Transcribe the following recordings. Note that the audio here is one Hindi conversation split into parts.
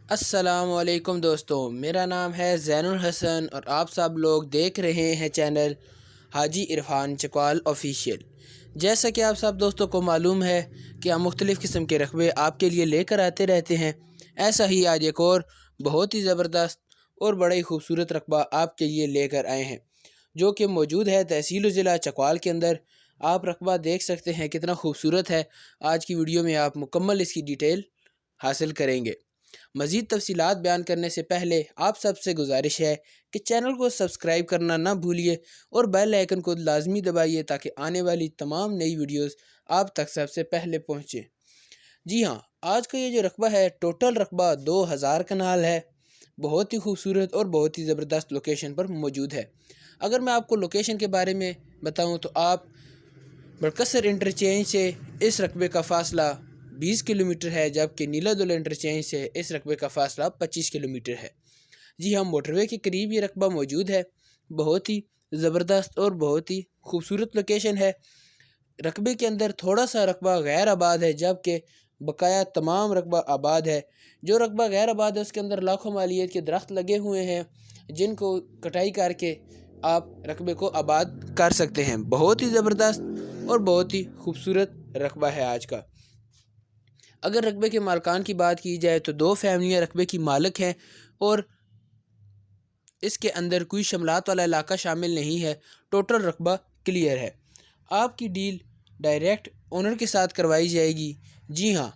अस्सलामुअलैकुम दोस्तों, मेरा नाम है ज़ैनुल हसन और आप सब लोग देख रहे हैं चैनल हाजी इरफान चकवाल ऑफिशियल। जैसा कि आप सब दोस्तों को मालूम है कि हम मुख्तलिफ़ किस्म के रकबे आपके लिए लेकर आते रहते हैं। ऐसा ही आज एक और बहुत ही ज़बरदस्त और बड़ा ही खूबसूरत रकबा आपके लिए लेकर आए हैं, जो कि मौजूद है तहसील ज़िला चकवाल के अंदर। आप रकबा देख सकते हैं कितना खूबसूरत है। आज की वीडियो में आप मुकम्मल इसकी डिटेल हासिल करेंगे। मज़ीद तफ़सीलात बयान करने से पहले आप सबसे गुजारिश है कि चैनल को सब्सक्राइब करना ना भूलिए और बेल आइकन को लाजमी दबाइए ताकि आने वाली तमाम नई वीडियोस आप तक सबसे पहले पहुँचे। जी हाँ, आज का ये जो रकबा है, टोटल रकबा 2000 कनाल है। बहुत ही खूबसूरत और बहुत ही ज़बरदस्त लोकेशन पर मौजूद है। अगर मैं आपको लोकेशन के बारे में बताऊँ तो आप बड़कसर इंटरचेंज से इस रकबे का फ़ासला 20 किलोमीटर है, जबकि नीलादुल इंटरचेंज से इस रकबे का फ़ासला 25 किलोमीटर है। जी हाँ, मोटरवे के करीब ये रकबा मौजूद है। बहुत ही ज़बरदस्त और बहुत ही खूबसूरत लोकेशन है। रकबे के अंदर थोड़ा सा रकबा गैर आबाद है, जबकि बकाया तमाम रकबा आबाद है। जो रकबा गैर आबाद है उसके अंदर लाखों मालियत के दरख्त लगे हुए हैं, जिनको कटाई करके आप रकबे को आबाद कर सकते हैं। बहुत ही ज़बरदस्त और बहुत ही खूबसूरत रकबा है आज का। अगर रकबे के मालकान की बात की जाए तो 2 फैमिलियाँ रकबे की मालिक हैं और इसके अंदर कोई शमलात वाला इलाका शामिल नहीं है। टोटल रकबा क्लियर है। आपकी डील डायरेक्ट ओनर के साथ करवाई जाएगी। जी हाँ,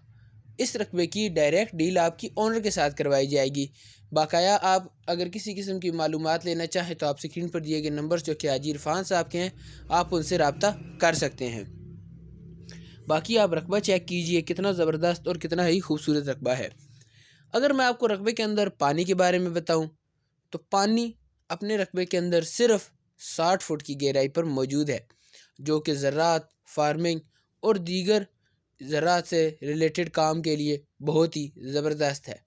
इस रकबे की डायरेक्ट डील आपकी ओनर के साथ करवाई जाएगी। बाकाया आप अगर किसी किस्म की मालूमात लेना चाहें तो आप स्क्रीन पर दिए गए नंबर्स जो कि हाजी इरफान साहब के हैं, आप उनसे रब्ता कर सकते हैं। बाकी आप रकबा चेक कीजिए, कितना ज़बरदस्त और कितना ही खूबसूरत रकबा है। अगर मैं आपको रकबे के अंदर पानी के बारे में बताऊं तो पानी अपने रकबे के अंदर सिर्फ 60 फुट की गहराई पर मौजूद है, जो कि ज़राअत, फार्मिंग और दीगर ज़राअत से रिलेटेड काम के लिए बहुत ही ज़बरदस्त है।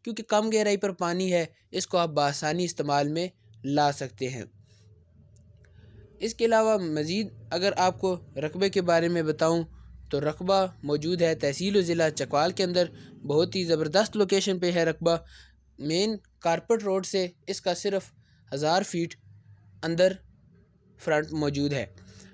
क्योंकि कम गहराई पर पानी है, इसको आप बआसानी इस्तेमाल में ला सकते हैं। इसके अलावा मज़ीद अगर आपको रकबे के बारे में बताऊं तो रकबा मौजूद है तहसील ज़िला चकवाल के अंदर। बहुत ही ज़बरदस्त लोकेशन पे है रकबा। मेन कारपेट रोड से इसका सिर्फ 1000 फीट अंदर फ्रंट मौजूद है।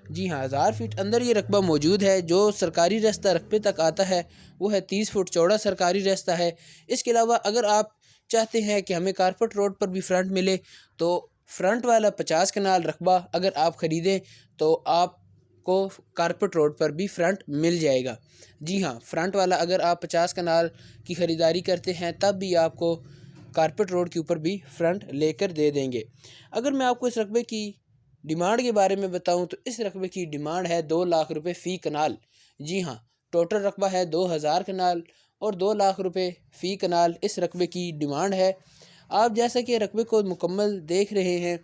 जी हाँ, 1000 फीट अंदर ये रकबा मौजूद है। जो सरकारी रास्ता रकबे तक आता है वो है 30 फुट चौड़ा सरकारी रास्ता है। इसके अलावा अगर आप चाहते हैं कि हमें कारपेट रोड पर भी फ्रंट मिले तो फ्रंट वाला 50 कनाल रकबा अगर आप ख़रीदें तो आपको कारपेट रोड पर भी फ्रंट मिल जाएगा। जी हाँ, फ्रंट वाला अगर आप 50 कनाल की ख़रीदारी करते हैं तब भी आपको कारपेट रोड के ऊपर भी फ्रंट लेकर दे देंगे। अगर मैं आपको इस रकबे की डिमांड के बारे में बताऊं तो इस रकबे की डिमांड है 2 लाख रुपए फ़ी कनाल। जी हाँ, टोटल रकबा है 2000 कनाल और 2 लाख रुपए फ़ी कनाल इस रकबे की डिमांड है। आप जैसा कि रकबे को मुकम्मल देख रहे हैं,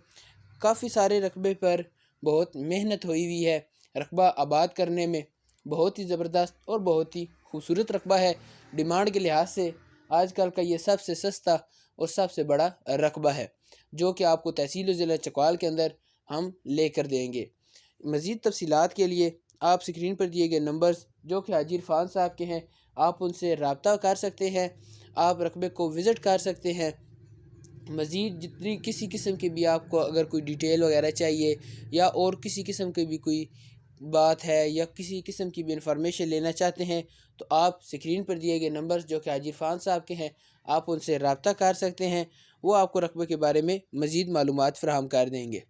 काफ़ी सारे रकबे पर बहुत मेहनत हुई हुई है। रकबा आबाद करने में बहुत ही ज़बरदस्त और बहुत ही खूबसूरत रकबा है। डिमांड के लिहाज से आजकल का ये सबसे सस्ता और सबसे बड़ा रकबा है, जो कि आपको तहसील ज़िला चकवाल के अंदर हम लेकर देंगे। मज़ीद तफ़सीलात के लिए आप स्क्रीन पर दिए गए नंबर्स जो कि हाजी इरफान साहब के हैं, आप उनसे रब्ता कर सकते हैं। आप रकबे को विज़िट कर सकते हैं। मज़ीद जितनी किसी किस्म की भी आपको अगर कोई डिटेल वगैरह चाहिए या और किसी किस्म की भी कोई बात है या किसी किस्म की भी इंफॉर्मेशन लेना चाहते हैं तो आप स्क्रीन पर दिए गए नंबर्स जो कि हाजी इरफान साहब के हैं, आप उनसे रब्ता कर सकते हैं। वो आपको रकबे के बारे में मज़ीद मालूमात फ़राहम कर देंगे।